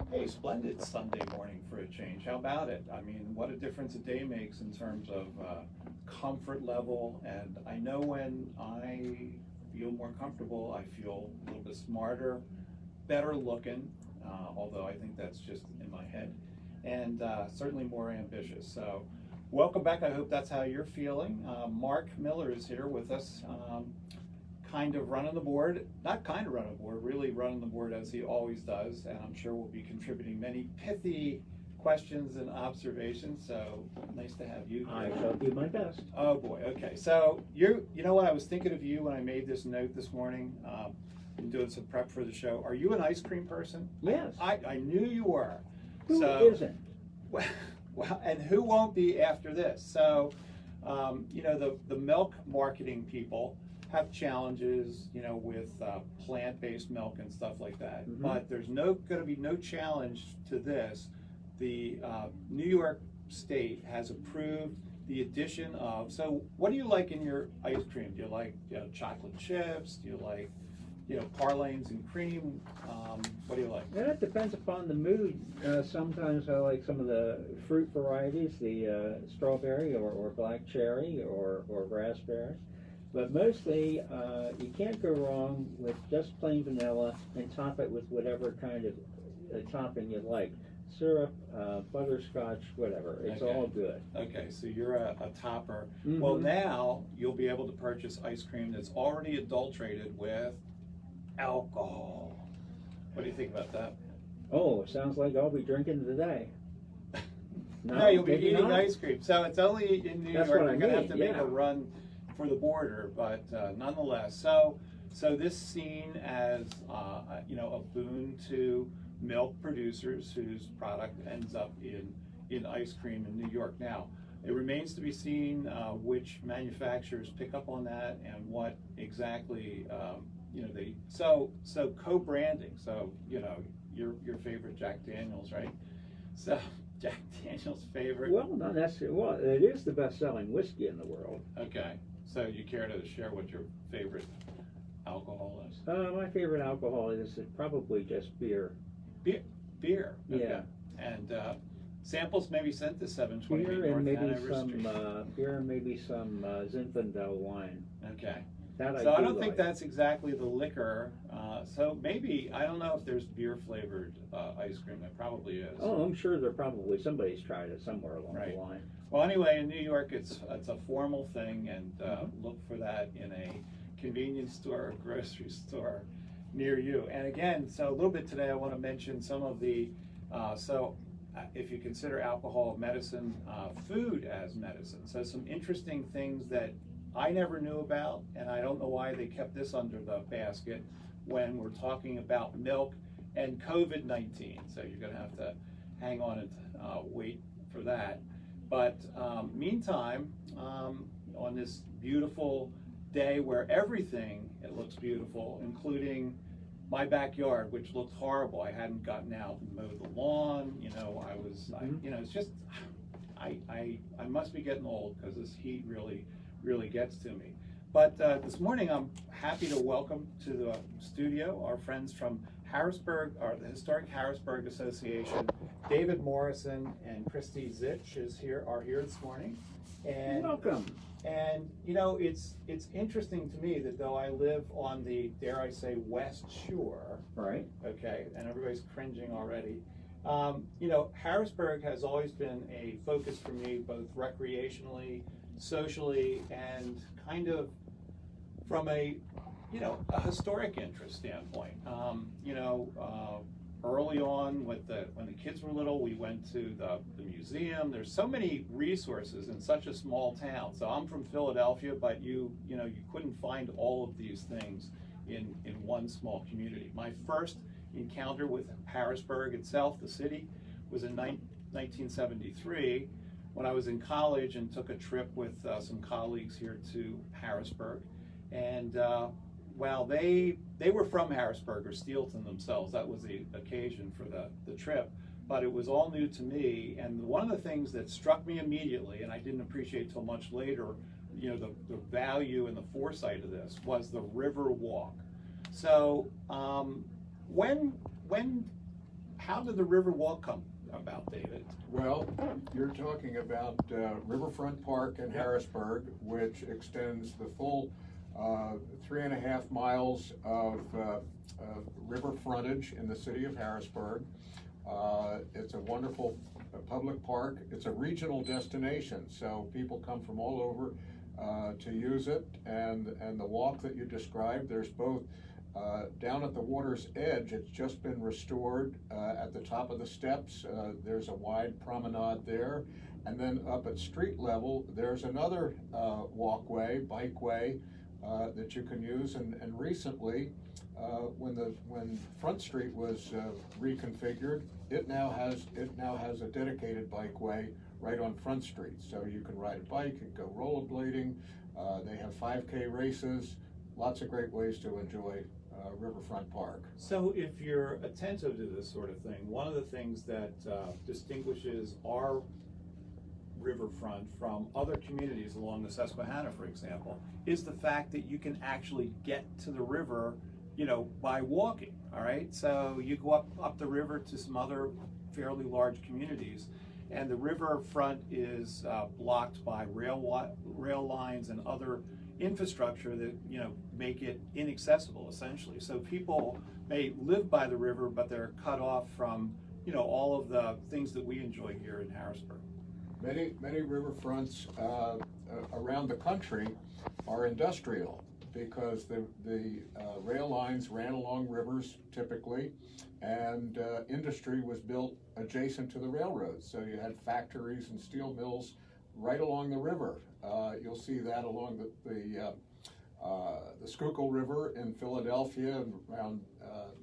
Hey, splendid Sunday morning for a change. How about it? I mean, what a difference a day makes in terms of comfort level. And I know when I feel more comfortable, I feel a little bit smarter, better looking, although I think that's just in my head, and certainly more ambitious. So welcome back. I hope that's how you're feeling. Mark Miller is here with us. Kind of running the board, not kind of running the board, really running the board as he always does, and I'm sure we'll be contributing many pithy questions and observations, so nice to have you here. I shall do my best. Oh boy, okay, so you know what, I was thinking of you when I made this note this morning, been doing some prep for the show. Are you an ice cream person? Yes. I knew you were. Who so, isn't? Well, and who won't be after this? So, you know, the milk marketing people have challenges, you know, with plant-based milk and stuff like that. Mm-hmm. But there's going to be no challenge to this. The New York State has approved the addition of. So, what do you like in your ice cream? Do you like chocolate chips? Do you like parlays and cream? What do you like? Yeah, it depends upon the mood. Sometimes I like some of the fruit varieties, the strawberry or black cherry or raspberry. But mostly, you can't go wrong with just plain vanilla and top it with whatever kind of topping you like. Syrup, butterscotch, whatever. It's Okay. all good. Okay, so you're a topper. Mm-hmm. Well, now you'll be able to purchase ice cream that's already adulterated with alcohol. What do you think about that? Oh, it sounds like I'll be drinking today. No, you'll be maybe eating not? ice cream. So it's only in New That's York. what You're I going to mean, have to make yeah. a run for the border, but nonetheless. So this seen as a boon to milk producers whose product ends up in ice cream in New York. Now, it remains to be seen which manufacturers pick up on that and what exactly they so co-branding. So your favorite Jack Daniels, right? So Jack Daniels' favorite. Well, not necessarily. Well, it is the best-selling whiskey in the world. Okay, so you care to share what your favorite alcohol is? My favorite alcohol is probably just beer. Beer. Okay. Yeah. And samples may be sent to 728 Beer North and maybe Hanover some Street. Zinfandel wine. Okay. That So I do don't think like. that's exactly the liquor. So maybe, I don't know if there's beer flavored ice cream. There probably is. Oh, I'm sure somebody's tried it somewhere along Right. the line. Well, anyway, in New York, it's a formal thing, and look for that in a convenience store or grocery store near you. And again, so a little bit today, I want to mention some of the, if you consider alcohol medicine, food as medicine. So some interesting things that I never knew about, and I don't know why they kept this under the basket when we're talking about milk and COVID-19. So you're going to have to hang on and wait for that. But meantime, on this beautiful day where everything, it looks beautiful, including my backyard, which looked horrible. I hadn't gotten out and mowed the lawn. It's just, I must be getting old because this heat really gets to me. But this morning, I'm happy to welcome to the studio our friends from Harrisburg, or the Historic Harrisburg Association. David Morrison and Christy Zitsch are here this morning. And welcome. And it's interesting to me that though I live on the, dare I say, West Shore, Right. okay, and everybody's cringing already. Harrisburg has always been a focus for me, both recreationally, socially, and kind of from a historic interest standpoint. Early on, when the kids were little, we went to the museum. There's so many resources in such a small town. So I'm from Philadelphia, but you couldn't find all of these things in one small community. My first encounter with Harrisburg itself, the city, was in 1973 when I was in college and took a trip with some colleagues here to Harrisburg. And while they were from Harrisburg or Steelton themselves, that was the occasion for the trip, but it was all new to me. And one of the things that struck me immediately, and I didn't appreciate till much later, the value and the foresight of this, was the river walk. So when how did the river walk come about, David? Well, you're talking about Riverfront Park in Harrisburg, which extends the full 3.5 miles of river frontage in the city of Harrisburg. It's a wonderful public park. It's a regional destination, so people come from all over to use it. And the walk that you described, there's both down at the water's edge, it's just been restored at the top of the steps. There's a wide promenade there. And then up at street level, there's another walkway, bikeway, that you can use. And recently, when Front Street was reconfigured, it now has a dedicated bikeway right on Front Street. So you can ride a bike, you can go rollerblading. They have 5K races, lots of great ways to enjoy Riverfront Park. So if you're attentive to this sort of thing, one of the things that distinguishes our riverfront from other communities along the Susquehanna, for example, is the fact that you can actually get to the river, by walking, all right? So you go up the river to some other fairly large communities, and the riverfront is blocked by rail lines and other infrastructure that make it inaccessible, essentially. So people may live by the river, but they're cut off from all of the things that we enjoy here in Harrisburg. Many riverfronts around the country are industrial because the rail lines ran along rivers typically, and industry was built adjacent to the railroads. So you had factories and steel mills right along the river. You'll see that along the Schuylkill River in Philadelphia and around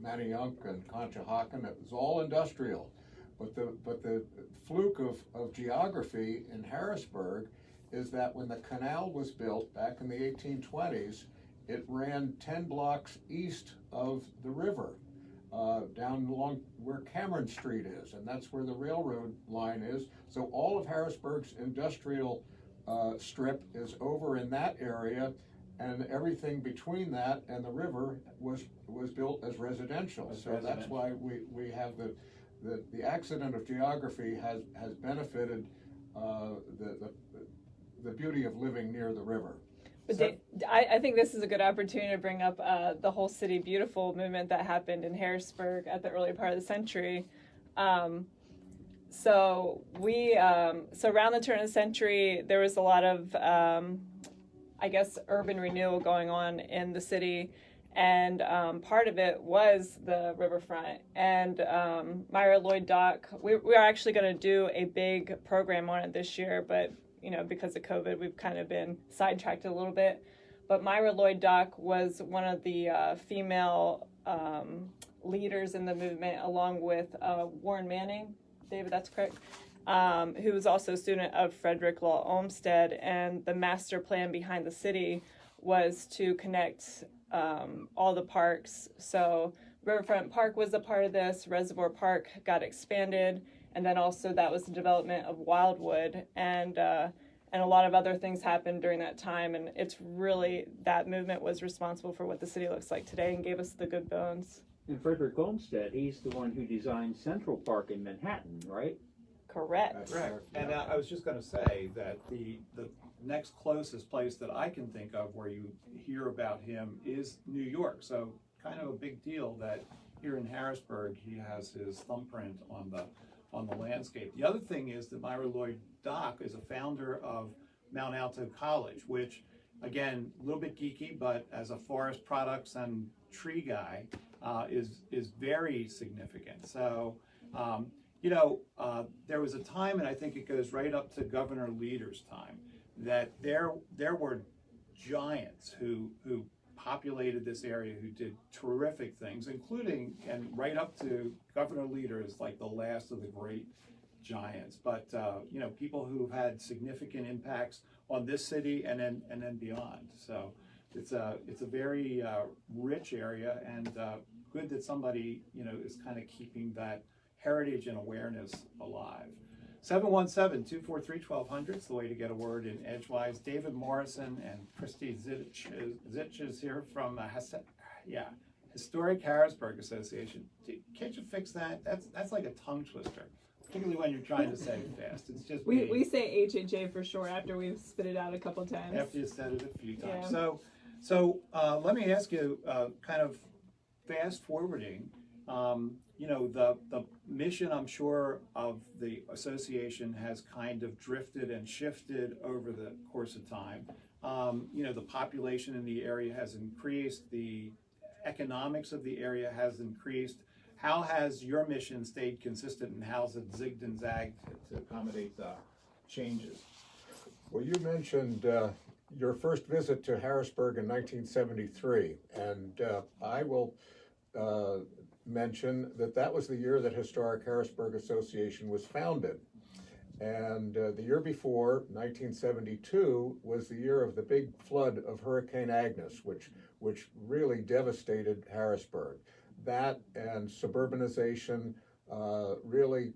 Manayunk and Conshohocken. It was all industrial. But the fluke of geography in Harrisburg is that when the canal was built back in the 1820s, it ran 10 blocks east of the river, down along where Cameron Street is, and that's where the railroad line is. So all of Harrisburg's industrial strip is over in that area, and everything between that and the river was built as residential. That's why we have the accident of geography has benefited the beauty of living near the river. But I think this is a good opportunity to bring up the whole City Beautiful movement that happened in Harrisburg at the early part of the century. So around the turn of the century, there was a lot of, urban renewal going on in the city. And part of it was the riverfront. And Myra Lloyd Dock, we are actually going to do a big program on it this year, but because of COVID, we've kind of been sidetracked a little bit. But Myra Lloyd Dock was one of the female leaders in the movement, along with Warren Manning. David, that's correct. Who was also a student of Frederick Law Olmsted. And the master plan behind the city was to connect all the parks. So Riverfront Park was a part of this. Reservoir Park got expanded. And then also that was the development of Wildwood, and a lot of other things happened during that time. And it's really, that movement was responsible for what the city looks like today and gave us the good bones. And Frederick Olmsted, he's the one who designed Central Park in Manhattan, right? Correct. Right. And I was just going to say that the next closest place that I can think of where you hear about him is New York. So kind of a big deal that here in Harrisburg he has his thumbprint on the landscape. The other thing is that Myra Lloyd Dock is a founder of Mount Alto College, which, again, a little bit geeky, but as a forest products and tree guy, is very significant. So, there was a time, and I think it goes right up to Governor Leader's time, that there were giants who populated this area, who did terrific things, including, and right up to Governor Leader is like the last of the great giants. But people who've had significant impacts on this city and then beyond. So it's a very rich area, and good that somebody is kind of keeping that heritage and awareness alive. 717-243-1200 is the way to get a word in edgewise. David Morrison and Christy Zitsch is here from Historic Harrisburg Association. Can't you fix that? That's like a tongue twister, particularly when you're trying to say it fast. It's just We say HHA for short after we've spit it out a couple times. after you said it a few times. Yeah. So let me ask you, kind of fast forwarding. You know, the mission, I'm sure, of the association has kind of drifted and shifted over the course of time. You know, the population in the area has increased, the economics of the area has increased. How has your mission stayed consistent, and how's it zigged and zagged to accommodate the changes? Well, you mentioned your first visit to Harrisburg in 1973, and I will mention that that was the year that Historic Harrisburg Association was founded. And the year before, 1972, was the year of the big flood of Hurricane Agnes, which really devastated Harrisburg. That and suburbanization really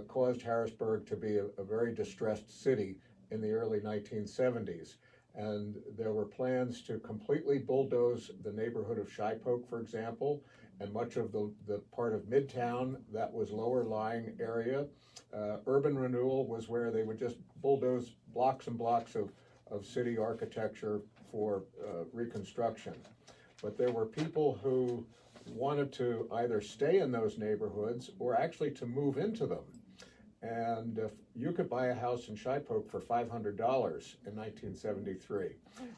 caused Harrisburg to be a very distressed city in the early 1970s. And there were plans to completely bulldoze the neighborhood of Shipoke, for example, and much of the part of Midtown that was lower lying area. Urban renewal was where they would just bulldoze blocks and blocks of city architecture for reconstruction. But there were people who wanted to either stay in those neighborhoods or actually to move into them. And you could buy a house in Shipoke for $500 in 1973.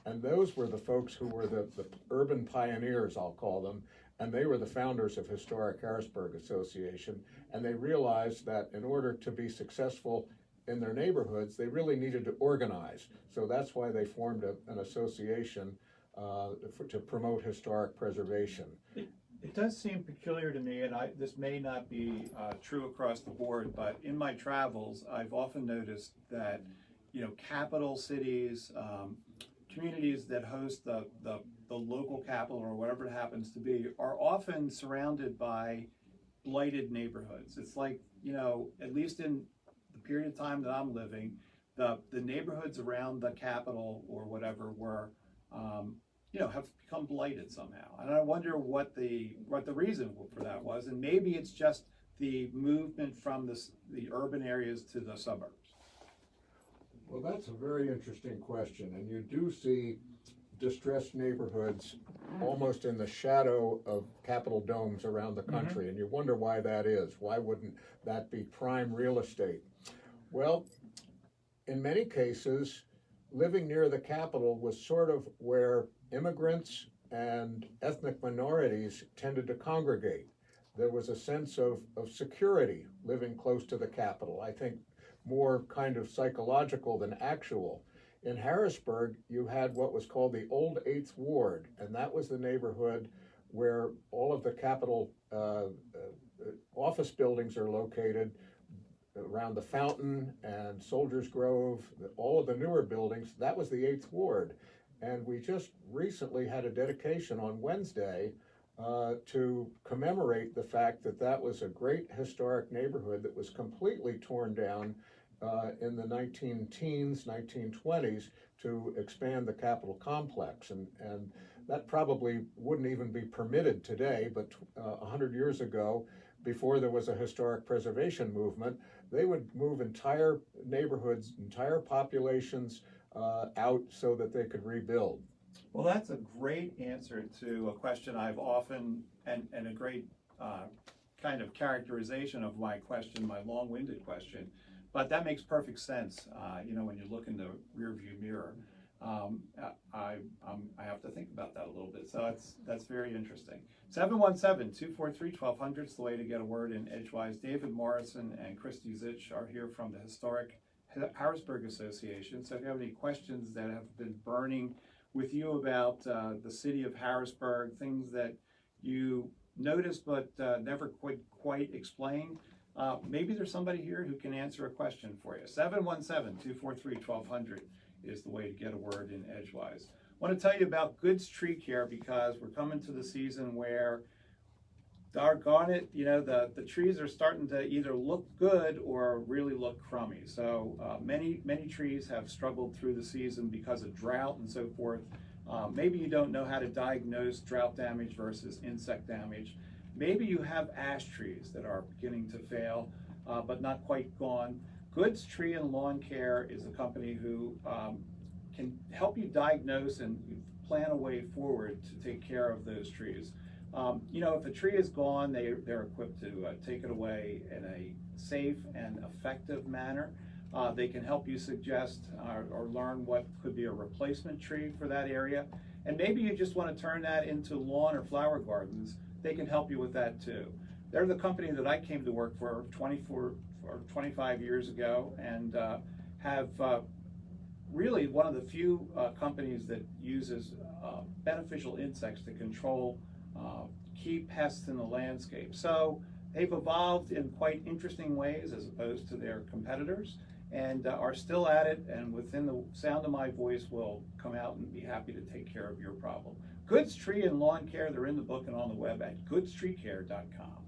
And those were the folks who were the urban pioneers, I'll call them, and they were the founders of Historic Harrisburg Association. And they realized that in order to be successful in their neighborhoods, they really needed to organize. So that's why they formed an association to promote historic preservation. It does seem peculiar to me, and this may not be true across the board, but in my travels, I've often noticed that, you know, capital cities, communities that host the local capital or whatever it happens to be, are often surrounded by blighted neighborhoods. It's like, you know, at least in the period of time that I'm living, the neighborhoods around the capital or whatever were, you know, have become blighted somehow. And I wonder what the reason for that was, and maybe it's just the movement from the urban areas to the suburbs. Well, that's a very interesting question, and you do see distressed neighborhoods almost in the shadow of Capitol domes around the country, and you wonder why that is. Why wouldn't that be prime real estate? Well, in many cases, living near the Capitol was sort of where immigrants and ethnic minorities tended to congregate. There was a sense of security living close to the Capitol, I think more kind of psychological than actual. In Harrisburg, you had what was called the Old 8th Ward, and that was the neighborhood where all of the Capitol office buildings are located, around the Fountain and Soldiers Grove, all of the newer buildings. That was the 8th Ward. And we just recently had a dedication on Wednesday to commemorate the fact that that was a great historic neighborhood that was completely torn down in the 19-teens, 1920s to expand the Capitol complex. And that probably wouldn't even be permitted today, but 100 years ago, before there was a historic preservation movement, they would move entire neighborhoods, entire populations out so that they could rebuild. Well, that's a great answer to a question I've often, and a great kind of characterization of my question, my long-winded question. But that makes perfect sense, you know, when you look in the rearview mirror. I have to think about that a little bit. So that's very interesting. 717-243-1200 is the way to get a word in edgewise. David Morrison and Christy Zitsch are here from the Historic Harrisburg Association. So if you have any questions that have been burning with you about the city of Harrisburg, things that you noticed but never quite explained, maybe there's somebody here who can answer a question for you. 717-243-1200 is the way to get a word in edgewise. I want to tell you about Goods Tree Care because we're coming to the season where, doggone it, you know, the trees are starting to either look good or really look crummy. So many trees have struggled through the season because of drought and so forth. Maybe you don't know how to diagnose drought damage versus insect damage. Maybe you have ash trees that are beginning to fail, but not quite gone. Goods Tree and Lawn Care is a company who can help you diagnose and plan a way forward to take care of those trees. You know, if a tree is gone, they're equipped to take it away in a safe and effective manner. They can help you suggest or learn what could be a replacement tree for that area. And maybe you just want to turn that into lawn or flower gardens. They can help you with that too. They're the company that I came to work for 24 or 25 years ago, and have really one of the few companies that uses beneficial insects to control key pests in the landscape. So they've evolved in quite interesting ways as opposed to their competitors, and are still at it, and within the sound of my voice will come out and be happy to take care of your problem. Goods Tree and Lawn Care, they're in the book and on the web at goodstreecare.com.